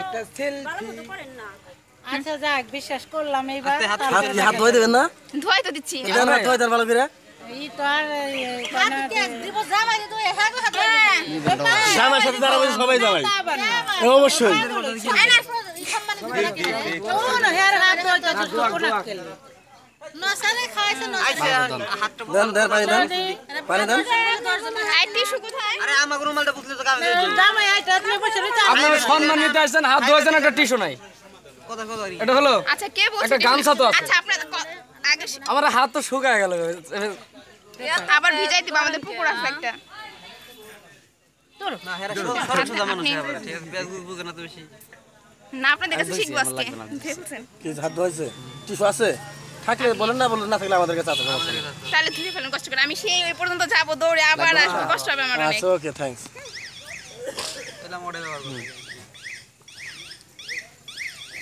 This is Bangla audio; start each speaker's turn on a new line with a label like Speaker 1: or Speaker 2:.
Speaker 1: একটা সেলফি
Speaker 2: আচ্ছা যাক বিশ্বাস করলাম এইবার
Speaker 3: হাত ধুয়ে দেবেন না?
Speaker 4: ধোয়াই তো দিচ্ছি
Speaker 3: দেন হাত ধুয়ে দেন ভালো করে।
Speaker 2: এই তো আর
Speaker 3: জামাইয়ের সাথে যারা বলছে সবাই জামাই। অবশ্যই। দেন দেন পানি দেন পানি দেন।
Speaker 1: আপনারা সম্মান নিতে আসছেন, হাত ধোয়াছেন, একটা টিস্যু নাই। এটা হলো
Speaker 4: আচ্ছা কে বলছে
Speaker 1: একটা গামছা তো আছে।
Speaker 4: আচ্ছা আপনারা আগে
Speaker 1: আমার হাত তো শুকায় গেল।
Speaker 4: আবার ভিজাই দিব আমাদের পুকুর আছে একটা না আপনাদের কাছে শিখবো আজকে দেখছেন
Speaker 3: কি হাত ধোয়াছে? টিস্যু আছে? থাকলে বলেন, না বলেন, না থাকলে আমাদের কাছে আছে।
Speaker 4: তাহলে ধুয়ে ফেলেন কষ্ট করে আমি সেই ওই পর্যন্ত যাবো দৌড়ে আবার আসবো কষ্ট হবে আমার অনেক
Speaker 3: আচ্ছা ওকে থ্যাঙ্কস।
Speaker 5: এটা মডেল